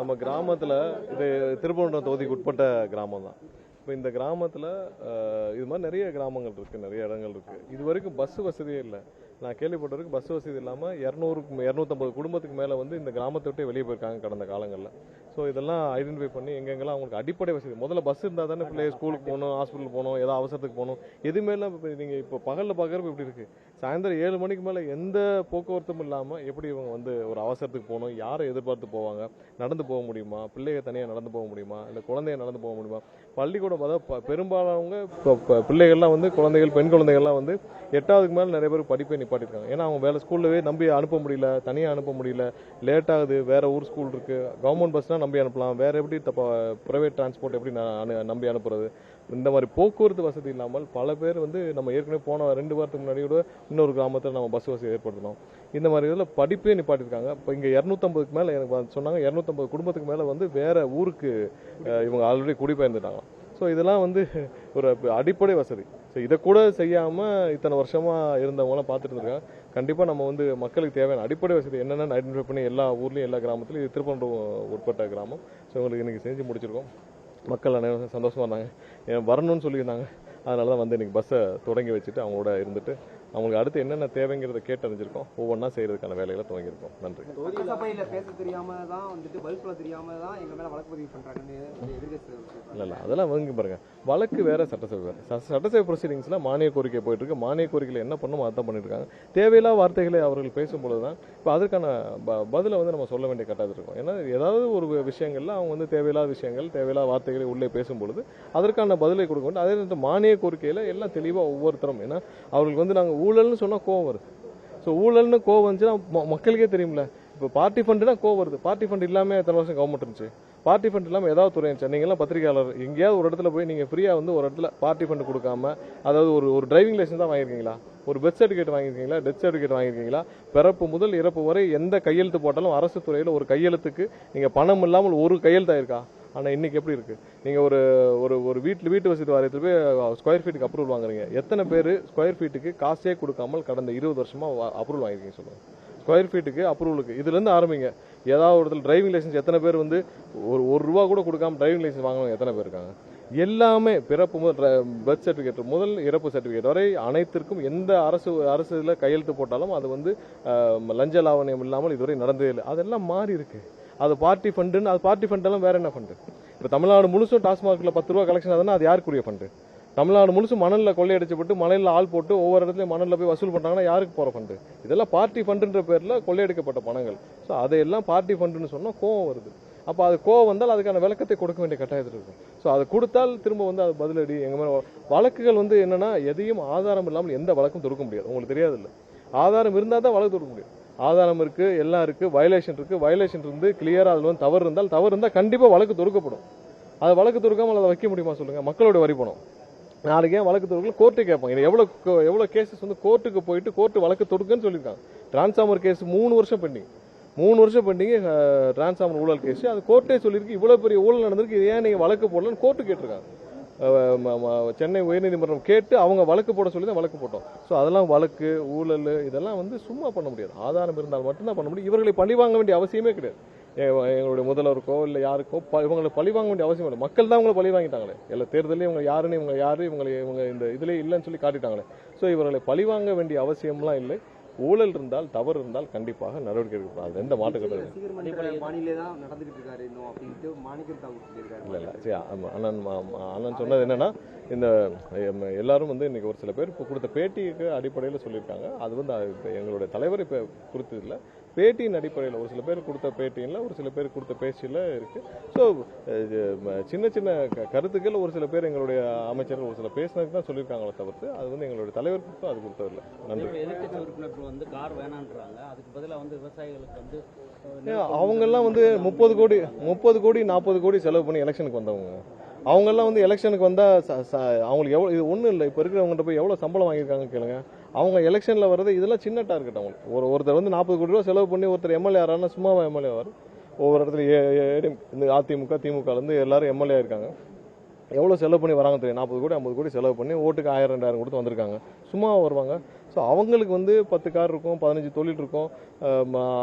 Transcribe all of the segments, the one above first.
நம்ம கிராமத்தில் இது திருப்பரங்குன்றம் தொகுதிக்கு உட்பட்ட கிராமம் தான். இப்போ இந்த கிராமத்தில் இது மாதிரி நிறைய கிராமங்கள் இருக்குது, நிறைய இடங்கள் இருக்குது. இது வரைக்கும் பஸ் வசதியே இல்லை. நான் கேள்விப்பட்ட வரைக்கும் பஸ் வசதி இல்லாமல் 250 குடும்பத்துக்கு மேலே வந்து இந்த கிராமத்தை விட்டே வெளியே போயிருக்காங்க கடந்த காலங்களில். ஸோ இதெல்லாம் ஐடென்டிஃபை பண்ணி எங்கெங்கெல்லாம் அவங்களுக்கு அடிப்படை வசதி, முதல்ல பஸ் இருந்தால் தானே பிள்ளைங்க ஸ்கூலுக்கு போகணும், ஹாஸ்பிட்டல் போகணும், ஏதாவது அவசரத்துக்கு போகணும். எதுவுமேலாம் இப்போ நீங்கள் இப்போ பகலில் பார்க்குறப்ப இப்படி இருக்குது. சாயந்தரம் 7 மணிக்கு மேலே எந்த போக்குவரத்தும் இல்லாமல் எப்படி இவங்க வந்து ஒரு அவசரத்துக்கு போகணும், யாரை எதிர்பார்த்து போவாங்க, நடந்து போக முடியுமா, பிள்ளைங்க தனியாக நடந்து போக முடியுமா, இல்லை குழந்தைய நடந்து போக முடியுமா. பள்ளிக்கூடம் அதாவது பெரும்பாலானவங்க பிள்ளைகள்லாம் வந்து குழந்தைகள், பெண் குழந்தைகள்லாம் வந்து 8வதுக்கு மேலே நிறைய பேர் படிப்பை நிப்பாட்டிருக்காங்க. ஏன்னா அவங்க வேலை ஸ்கூல்லவே நம்பி அனுப்ப முடியல, தனியாக அனுப்ப முடியல, லேட் ஆகுது, வேற ஊர் ஸ்கூல் இருக்குது, கவர்மெண்ட் பஸ்னால் நம்பி அனுப்பலாம், வேற எப்படி ப்ரைவேட் டிரான்ஸ்போர்ட் எப்படி நம்பி அனுப்புறது. இந்த மாதிரி போக்குவரத்து வசதி இல்லாமல் பல பேர் வந்து நம்ம ஏற்கனவே போன 2 வாரத்துக்கு முன்னாடி கூட இன்னொரு கிராமத்தில் நம்ம பஸ் வசதி ஏற்படுத்தணும். இந்த மாதிரி இதில் படிப்பே நிப்பாட்டிருக்காங்க. இப்போ இங்கே 250க்கு மேலே எனக்கு சொன்னாங்க, 250 குடும்பத்துக்கு மேலே வந்து வேற ஊருக்கு இவங்க ஆல்ரெடி குடிபெயர்ந்துட்டாங்க. ஸோ இதெல்லாம் வந்து ஒரு அடிப்படை வசதி. ஸோ இதை கூட செய்யாமல் இத்தனை வருஷமாக இருந்தவங்களாம் பார்த்துட்டு இருக்காங்க. கண்டிப்பாக நம்ம வந்து மக்களுக்கு தேவையான அடிப்படை வசதி என்னென்னு ஐடென்டிஃபை பண்ணி எல்லா ஊர்லேயும் எல்லா கிராமத்துலையும் இது திருப்பரங்குன்றம் உட்பட்ட கிராமம். ஸோ உங்களுக்கு இன்றைக்கி செஞ்சு முடிச்சிருக்கோம். மக்கள் அனைவரும் சந்தோஷமாக இருந்தாங்க, வரணும்னு சொல்லியிருந்தாங்க. அதனால தான் வந்து இன்றைக்கி பஸ்ஸை தொடங்கி வச்சுட்டு அவங்களோட இருந்துட்டு அவங்களுக்கு அடுத்து என்னென்ன தேவைங்கிறத கேட்டறிஞ்சிருக்கோம், ஒவ்வொன்றா செய்கிறதுக்கான வேலைகளை துவங்கியிருக்கோம். நன்றி. சபையில் பேச தெரியாமல் தான் வந்துட்டு பதில் சொல்ல தெரியாமல் தான் எங்கள் மேலே வழக்கு பதிவு பண்ணுறாங்கன்னு இல்லை அதெல்லாம் வாங்கி பாருங்க. வழக்கு வேற, சட்டசபை வேறு. சட்டசபை ப்ரொசீடிங்ஸில் மானிய கோரிக்கை போயிட்டு இருக்கு. மானிய கோரிக்கையில் என்ன பண்ணுமோ அதான் பண்ணிட்டு இருக்காங்க. தேவையில்லா வார்த்தைகளை அவர்கள் பேசும்பொழுது தான் இப்போ அதற்கான பதிலை வந்து நம்ம சொல்ல வேண்டிய கட்டாயத்தில் இருக்கும். ஏன்னா ஏதாவது ஒரு விஷயங்கள்ல அவங்க வந்து தேவையில்லாத விஷயங்கள், தேவையில்லாத வார்த்தைகளை உள்ளே பேசும்பொழுது அதற்கான பதிலை கொடுக்க வேண்டும். அதே நேரத்தில் மானிய கோரிக்கையில் எல்லாம் தெளிவாக ஒவ்வொருத்தரும், ஏன்னா அவர்களுக்கு வந்து நாங்கள் ஊழல்னு சொன்னால் கோவம் வருது. ஸோ ஊழல்னு கோவம் வந்துச்சுன்னா மக்களுக்கே தெரியும்ல. இப்போ பார்ட்டி ஃபண்டுனா கோவம் வருது. பார்ட்டி ஃபண்ட் இல்லாமல் எத்தனை வருஷம் கவர்மெண்ட் இருந்துச்சு? பார்ட்டி ஃபண்ட் இல்லாமல் ஏதாவது துறை இருந்துச்சு? நீங்கள்லாம் பத்திரிகையாளர், எங்கேயாவது ஒரு இடத்துல போய் நீங்கள் ஃப்ரீயாக வந்து ஒரு இடத்துல பார்ட்டி ஃபண்ட் கொடுக்காம, அதாவது ஒரு டிரைவிங் லைசன்ஸ் தான் வாங்கியிருக்கீங்களா, ஒரு பெர்த் சர்டிஃபிகேட் வாங்கியிருக்கீங்களா, டெத் சர்டிஃபிகேட் வாங்கியிருக்கீங்களா, பிறப்பு முதல் இறப்பு வரை எந்த கையெழுத்து போட்டாலும் அரசு துறையில் ஒரு கையெழுத்துக்கு நீங்கள் பணம் இல்லாமல் ஒரு கையெழுத்தாயிருக்கா? ஆனால் இன்னைக்கு எப்படி இருக்கு? நீங்கள் ஒரு வீட்டு வசதி வாரியத்தில் போய் ஸ்கொயர் ஃபீட்டுக்கு அப்ரூவல் வாங்குறீங்க. எத்தனை பேர் ஸ்கொயர் ஃபீட்டுக்கு காசே கொடுக்காமல் கடந்த 20 வருஷமாக அப்ரூவல் வாங்கிருக்கீங்க சொல்லுங்கள். ஸ்கொயர் ஃபீட்டுக்கு அப்ரூவலுக்கு இதுலேருந்து ஆரம்பிங்க. ஏதாவது ஒரு இடத்துல டிரைவிங் லைசன்ஸ் எத்தனை பேர் வந்து ஒரு ரூபா கூட கொடுக்காம டிரைவிங் லைசன்ஸ் வாங்குறவங்க எத்தனை பேர் இருக்காங்க? எல்லாமே பிறப்பு முதல் பர்த் சர்டிஃபிகேட் முதல் இறப்பு சர்டிஃபிகேட் வரை அனைத்திற்கும் எந்த அரசு இதில் கையெழுத்து போட்டாலும் அது வந்து லஞ்ச லாவணியம் இல்லாமல் இதுவரை நடந்ததே இல்லை. அதெல்லாம் மாறி இருக்கு. அது பார்ட்டி ஃபண்டுன்னு, அது பார்ட்டி ஃபண்டெல்லாம் வேற என்ன ஃபண்டு? இப்போ தமிழ்நாடு முழுசும் டாஸ்மார்க்கில் 10 ரூபா கலெக்ஷன் ஆகுதுன்னா அது யாருக்குரிய ஃபண்டு? தமிழ்நாடு முழுசும் மணலில் கொள்ளையடிச்சப்பட்டு மணலில் ஆள் போட்டு ஒவ்வொரு இடத்துலையும் மணலில் போய் வசூல் பண்ணுறாங்கன்னா யாருக்கு போகிற ஃபண்டு? இதெல்லாம் பார்ட்டி ஃபண்டுன்ற பேரில் கொள்ளையடிக்கப்பட்ட பணங்கள். ஸோ அதையெல்லாம் பார்ட்டி ஃபண்டுன்னு சொன்னால் கோவம் வருது. அப்போ அது கோவம் வந்தால் அதுக்கான விளக்கத்தை கொடுக்க வேண்டிய கட்டாயத்தில் இருக்கும். ஸோ அதை கொடுத்தால் திரும்ப வந்து அது பதிலடி எங்கள் மேலே வழக்குகள் வந்து என்னன்னா, எதையும் ஆதாரம் இல்லாமல் எந்த வழக்கும் தொடுக்க முடியாது. உங்களுக்கு தெரியாது இல்லை, ஆதாரம் இருந்தால் தான் வழக்கு தொடுக்க முடியும். ஆதாரம் இருக்கு, எல்லாம் இருக்கு, வயலேஷன் இருக்கு, வயலேஷன் இருந்து கிளியரா அதில் வந்து தவறு இருந்தால் கண்டிப்பாக வழக்கு தொடுக்கப்படும். அதை வழக்கு தொடுக்காமல் அதை வைக்க முடியுமா சொல்லுங்க? மக்களோட வரி பணம். நாளைக்கு ஏன் வழக்கு தொடுக்கல கோர்ட்டு கேட்பாங்க. இது எவ்வளோ கேசஸ் வந்து கோர்ட்டுக்கு போயிட்டு கோர்ட்டு வழக்கு தொடுக்குன்னு சொல்லியிருக்காங்க. டிரான்ஸ்ஃபார்மர் கேஸ் 3 வருஷம் பெண்டிங், 3 வருஷம் பெண்டிங். டிரான்ஸ்ஃபார்மர் ஊழல் கேஸ் அது கோர்ட்டே சொல்லியிருக்கு. இவ்வளோ பெரிய ஊழல் நடந்திருக்கு, இது ஏன் நீங்கள் வழக்கு போடலன்னு கோர்ட்டு கேட்டிருக்காங்க. சென்னை உயர்நீதிமன்றம் கேட்டு அவங்க வழக்கு போட சொல்லி தான் வழக்கு போட்டோம். ஸோ அதெல்லாம் வழக்கு ஊழல் இதெல்லாம் வந்து சும்மா பண்ண முடியாது. ஆதாரம் இருந்தால் மட்டும்தான் பண்ண முடியும். இவர்களை பழி வாங்க வேண்டிய அவசியமே கிடையாது. எங்களுடைய முதல்வருக்கோ இல்லை யாருக்கோ இவங்களை பழி வாங்க வேண்டிய அவசியம் இல்லை. மக்கள் தான் அவங்களை பழி வாங்கிட்டாங்களே. எல்லா தேர்தலையும் இவங்க யாருன்னு இவங்க இந்த இதுலேயே இல்லைன்னு சொல்லி காட்டிட்டாங்களே. ஸோ இவர்களை பழி வாங்க வேண்டிய அவசியம்லாம் இல்லை. ஊழல் இருந்தால், தவறு இருந்தால் கண்டிப்பாக நடவடிக்கை எடுக்கப்படும். அது எந்த மாற்று கருத்து இல்லை. அண்ணன் சொன்னது என்னன்னா, இந்த எல்லாரும் வந்து இன்னைக்கு ஒரு சில பேர் இப்போ கொடுத்த பேட்டிக்கு அடிப்படையில் சொல்லியிருக்காங்க. அது வந்து எங்களுடைய தலைவர் இப்போ குறித்ததில்லை, பேட்டியின் அடிப்படையில் ஒரு சில பேர் கொடுத்த பேட்டியில், ஒரு சில பேர் கொடுத்த பேச்சில் இருக்கு. ஸோ சின்ன சின்ன கருத்துக்கள் ஒரு சில பேர் எங்களுடைய அமைச்சர்கள் ஒரு சில பேசினதுக்கு தான் சொல்லியிருக்காங்களே தவிர்த்து அது வந்து எங்களுடைய தலைவருக்கு அது கொடுத்ததில்லை. நன்றி. வந்து கார் வேணான்றாங்க, அதுக்கு பதிலாக வந்து விவசாயிகளுக்கு வந்து அவங்கெல்லாம் வந்து 30 கோடி 40 கோடி செலவு பண்ணி எலெக்ஷனுக்கு வந்தவங்க. அவங்கெல்லாம் வந்து எலெக்ஷனுக்கு வந்தால் அவங்களுக்கு எவ்வளோ, இது ஒன்றும் இல்லை, இப்போ இருக்கிறவங்ககிட்ட போய் எவ்வளோ சம்பளம் வாங்கியிருக்காங்க கேளுங்க. அவங்க எலெக்ஷனில் வர்றது இதெல்லாம் சின்ன டார்கெட். அவங்களுக்கு ஒருத்தர் வந்து 40 கோடி ரூபா செலவு பண்ணி ஒருத்தர் எம்எல்ஏ ஆறாருன்னா சும்மாவா எம்எல்ஏ ஆவார்? ஒவ்வொரு இடத்துல இந்த அதிமுக திமுகலேருந்து எல்லாரும் எம்எல்ஏ இருக்காங்க. எவ்வளோ செலவு பண்ணி வராங்க தெரியும்? 40 கோடி 50 கோடி செலவு பண்ணி ஓட்டுக்கு 1000 2000 கொடுத்து வந்திருக்காங்க. சும்மா வருவாங்க. ஸோ அவங்களுக்கு வந்து 10 கார் இருக்கும், 15 தொழில் இருக்கும்,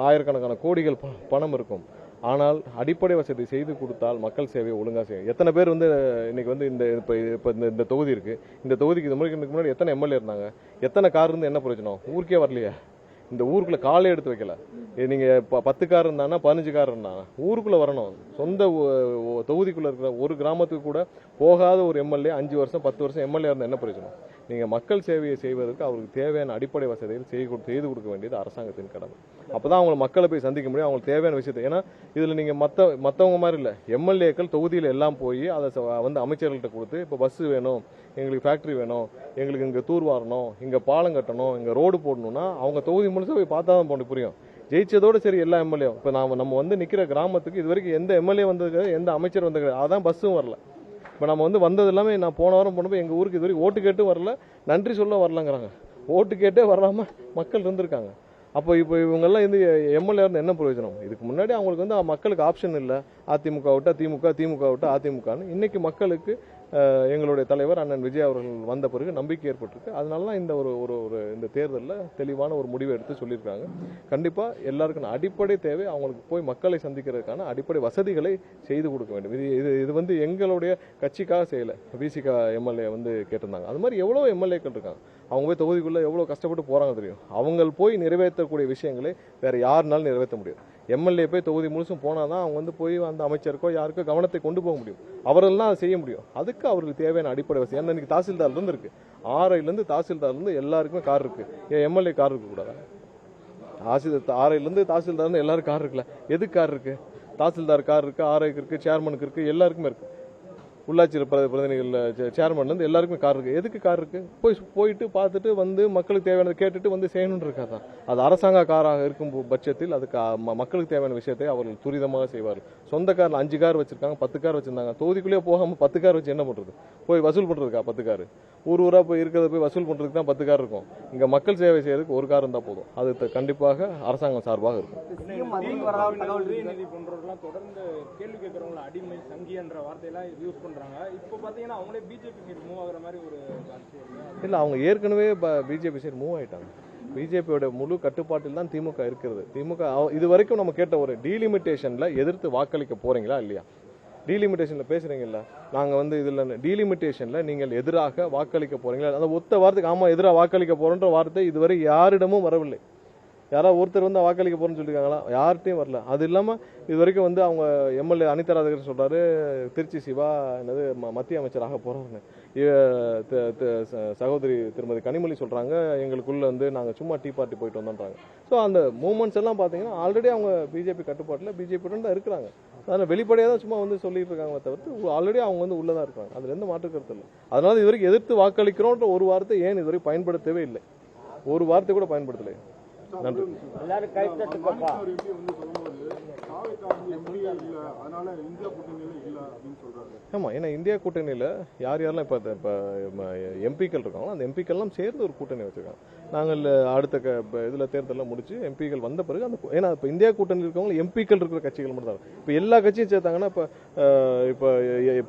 ஆயிரக்கணக்கான கோடிகள் பணம் இருக்கும். ஆனால் அடிப்படை வசதி செய்து கொடுத்தால் மக்கள் சேவையை ஒழுங்காக செய்யும். எத்தனை பேர் வந்து இன்னைக்கு வந்து இப்போ இந்த தொகுதி இருக்குது, இந்த தொகுதிக்கு இதுக்கு முன்னாடி எத்தனை எம்எல்ஏ இருந்தாங்க, எத்தனை கார் இருந்து என்ன பிரயோஜனம்? ஊருக்கே வரலையா? இந்த ஊருக்குள்ள காலே எடுத்து வைக்கல. நீங்கள் இப்போ 10 கார் இருந்தாங்கன்னா 15 கார் இருந்தாங்க. ஊருக்குள்ளே வரணும். சொந்த தொகுதிக்குள்ளே இருக்கிற ஒரு கிராமத்துக்கு கூட போகாத ஒரு எம்எல்ஏ 5 வருஷம் 10 வருஷம் எம்எல்ஏ இருந்தால் என்ன பிரயோஜனம்? நீங்கள் மக்கள் சேவையை செய்வதற்கு அவருக்கு தேவையான அடிப்படை வசதிகள் செய்து கொடுக்க வேண்டியது அரசாங்கத்தின் கடமை. அப்போ தான் அவங்களை மக்களை போய் சந்திக்க முடியும், அவங்களுக்கு தேவையான விஷயத்தை. ஏன்னா இதில் நீங்கள் மற்றவங்க மாதிரி இல்லை, எம்எல்ஏக்கள் தொகுதியில் எல்லாம் போய் அதை வந்து அமைச்சர்கள்ட்ட கொடுத்து இப்போ பஸ் வேணும், எங்களுக்கு ஃபேக்ட்ரி வேணும், எங்களுக்கு இங்கே தூர் வாரணும், இங்கே பாலம் கட்டணும், இங்கே ரோடு போடணும்னா அவங்க தொகுதி முழுசாக போய் பார்த்தா தான் போன புரியும். ஜெயிச்சதோடு சரி எல்லா எம்எல்ஏ. இப்போ நம்ம வந்து நிற்கிற கிராமத்துக்கு இது வரைக்கும் எந்த எம்எல்ஏ வந்தது, எந்த அமைச்சர் வந்தது, அதான் பஸ்ஸும் வரல. இப்போ நம்ம வந்து வந்தது எல்லாமே நான் போன வாரம் போனப்போ எங்கள் ஊருக்கு இது வரைக்கும் ஓட்டு கேட்டும் வரல, நன்றி சொல்ல வரலங்கிறாங்க. ஓட்டு கேட்டே வராமல் மக்கள் இருந்திருக்காங்க. அப்போ இவங்கெல்லாம் வந்து எம்எல்ஏ இருந்து என்ன பிரயோஜனம்? இதுக்கு முன்னாடி அவங்களுக்கு வந்து மக்களுக்கு ஆப்ஷன் இல்லை, அதிமுக விட்டா திமுக, திமுக விட்டா அதிமுகன்னு. இன்னைக்கு மக்களுக்கு எங்களுடைய தலைவர் அண்ணன் விஜய் அவர்கள் வந்த பிறகு நம்பிக்கை ஏற்பட்டிருக்கு. அதனால தான் இந்த ஒரு இந்த தேர்தலில் தெளிவான ஒரு முடிவை எடுத்து சொல்லியிருக்காங்க. கண்டிப்பாக எல்லாருக்கும் அடிப்படை தேவை, அவங்களுக்கு போய் மக்களை சந்திக்கிறதுக்கான அடிப்படை வசதிகளை செய்து கொடுக்க வேண்டும். இது வந்து எங்களுடைய கட்சிக்காக செய்யலை, பிசிக எம்எல்ஏ வந்து கேட்டிருந்தாங்க. அது மாதிரி எவ்வளோ எம்எல்ஏக்கள் இருக்காங்க, அவங்க போய் தொகுதிக்குள்ளே எவ்வளோ கஷ்டப்பட்டு போகிறாங்க தெரியும். அவங்க போய் நிறைவேற்றக்கூடிய விஷயங்களை வேறு யாருனாலும் நிறைவேற்ற முடியாது. எம்எல்ஏ போய் தொகுதி முழுசும் போனால் தான் அவங்க வந்து போய் அந்த அமைச்சருக்கோ யாருக்கோ கவனத்தை கொண்டு போக முடியும். அவர்கள்லாம் அதை செய்ய முடியும். அதுக்கு அவருக்கு தேவையான அடிப்படை வசதி. ஏன்னா இன்னைக்கு தாசில்தார்லேருந்து இருக்கு, ஆர்ஐலேருந்து தாசில்தார்லேருந்து எல்லாருக்குமே கார் இருக்கு. ஏன் எம்எல்ஏ கார் இருக்கக்கூடாதா? ஆர்ஐலேருந்து தாசில்தார்லேருந்து எல்லாரும் கார் இருக்குல்ல, எதுக்கு கார் இருக்கு? தாசில்தார் கார் இருக்கு, ஆர்ஐக்கு இருக்கு, சேர்மனுக்கு இருக்கு, எல்லாருக்குமே இருக்கு. உள்ளாட்சி பிரதிநிதிகள் சேர்மன்லேருந்து எல்லாருக்குமே கார் இருக்குது. எதுக்கு கார் இருக்குது? போயிட்டு பார்த்துட்டு வந்து மக்களுக்கு தேவையானதை கேட்டுட்டு வந்து செய்யணும்னு இருக்காதான். அது அரசாங்க காராக இருக்கும் பட்சத்தில் அதுக்கு மக்களுக்கு தேவையான விஷயத்தை அவர்கள் துரிதமாக செய்வார்கள். சொந்த காரில் 5 கார் வச்சிருக்காங்க, 10 கார் வச்சிருந்தாங்க. தொகுதிக்குள்ளேயே போகாமல் 10 கார் வச்சு என்ன பண்ணுறது? போய் வசூல் பண்ணுறதுக்கா 10 கார்? ஊராக போய் இருக்கிறத போய் வசூல் பண்ணுறதுக்கு தான் 10 கார் இருக்கும். இங்கே மக்கள் சேவை செய்யறதுக்கு ஒரு கார் இருந்தால் போதும். அது கண்டிப்பாக அரசாங்கம் சார்பாக இருக்கும். தொடர்ந்து கேள்வி கேட்கறவங்கள அடிமை சங்கி என்ற வார்த்தையெல்லாம் யூஸ் பண்றாங்க. இப்போ பாத்தீங்கன்னா அவங்களே பிஜேபி சைடு மூவ் ஆகுற மாதிரி ஒரு இல்லை, அவங்க ஏற்கனவே பிஜேபி சைடு மூவ் ஆயிட்டாங்க. பிஜேபியோட முழு கட்டுப்பாட்டில் தான் திமுக இருக்கிறது. திமுக இது வரைக்கும் நம்ம கேட்ட ஒரு டீலிமிட்டேஷன்ல எதிர்த்து வாக்களிக்க போறீங்களா இல்லையா? டீலிமிட்டேஷன்ல பேசுறீங்கல்ல, நாங்க வந்து இதுல டீலிமிட்டேஷன்ல நீங்கள் எதிராக வாக்களிக்க போறீங்களா? அந்த ஒத்த வார்த்தைக்கு ஆமா எதிராக வாக்களிக்க போறோன்ற வார்த்தை இதுவரை யாரிடமும் வரவில்லை. யாராவது ஒருத்தர் வந்து வாக்களிக்க போறேன்னு சொல்லியிருக்காங்களா? யார்கிட்டையும் வரல. அது இல்லாமல் இது வரைக்கும் வந்து அவங்க எம்எல்ஏ அனிதா ராதாகிருஷ்ணன் சொல்றாரு, திருச்சி சிவா என்னது மத்திய அமைச்சராக போறாருன்னு. சகோதரி திருமதி கனிமொழி சொல்றாங்க, எங்களுக்குள்ள வந்து நாங்கள் சும்மா டீ பார்ட்டி போயிட்டு வந்தோன்றாங்க. ஸோ அந்த மூமெண்ட்ஸ் எல்லாம் பார்த்தீங்கன்னா ஆல்ரெடி அவங்க பிஜேபி கட்டுப்பாட்டில் பிஜேபியுடன் தான் இருக்கிறாங்க. அதனால் வெளிப்படையாக தான் சும்மா வந்து சொல்லிட்டு இருக்காங்க தவிர்த்து ஆல்ரெடி அவங்க வந்து உள்ளதான் இருக்காங்க. அதில் எந்த மாற்று கருத்து இல்லை. அதனால இது வரைக்கும் எதிர்த்து வாக்களிக்கிறோன்ற ஒரு வார்த்தை ஏன் இதுவரை பயன்படுத்தவே இல்லை, ஒரு வார்த்தை கூட பயன்படுத்தலை. நன்றி. ஆமா, ஏன்னா இந்தியா கூட்டணியில யார் யாரெல்லாம் இப்ப எம்பிக்கள் இருக்காங்களோ அந்த எம்பிக்கள்லாம் சேர்ந்து ஒரு கூட்டணி வச்சிருக்காங்க. நாங்கள் அடுத்த இதுல தேர்தலாம் முடிச்சு எம்பிக்கள் வந்த பிறகு அந்த ஏன்னா இப்ப இந்தியா கூட்டணி இருக்கவங்க எம்பிக்கள் இருக்கிற கட்சிகள் மட்டும் தான். இப்ப எல்லா கட்சியும் சேர்த்தாங்கன்னா இப்ப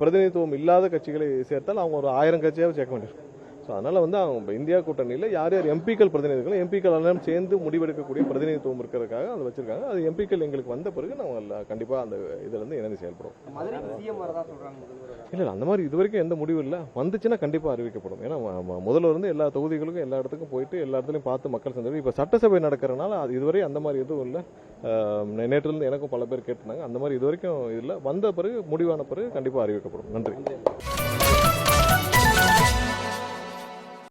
பிரதிநிதித்துவம் இல்லாத கட்சிகளை சேர்த்தால் அவங்க ஒரு 1000 கட்சியாவது சேர்க்க வேண்டியிருக்கும். ஸோ அதனால் வந்து அவங்க இந்தியா கூட்டணியில் யார் யார் எம்பிக்கள் பிரதிநிதிகள் எம்பிக்கள் எல்லாம் சேர்ந்து முடிவெடுக்கக்கூடிய பிரதிநிதித்துவம் இருக்கிறதுக்காக அதை வச்சிருக்காங்க. அது எம்பிக்கள் எங்களுக்கு வந்த பிறகு நாங்கள் கண்டிப்பாக அந்த இதிலிருந்து இணைந்து செயல்படும். இல்லை, அந்த மாதிரி இது வரைக்கும் எந்த முடிவும் இல்லை. வந்துச்சுன்னா கண்டிப்பாக அறிவிக்கப்படும். ஏன்னா முதல்ல இருந்து எல்லா தொகுதிகளுக்கும் எல்லா இடத்துக்கும் போயிட்டு எல்லா இடத்துலையும் பார்த்து மக்கள் சந்திப்பு. இப்போ சட்டசபை நடக்கிறனால அது இதுவரை அந்த மாதிரி எதுவும் இல்லை. நேற்றிலிருந்து எனக்கும் பல பேர் கேட்டிருந்தாங்க. அந்த மாதிரி இது வரைக்கும் இல்லை. வந்த பிறகு முடிவான பிறகு கண்டிப்பாக அறிவிக்கப்படும். நன்றி.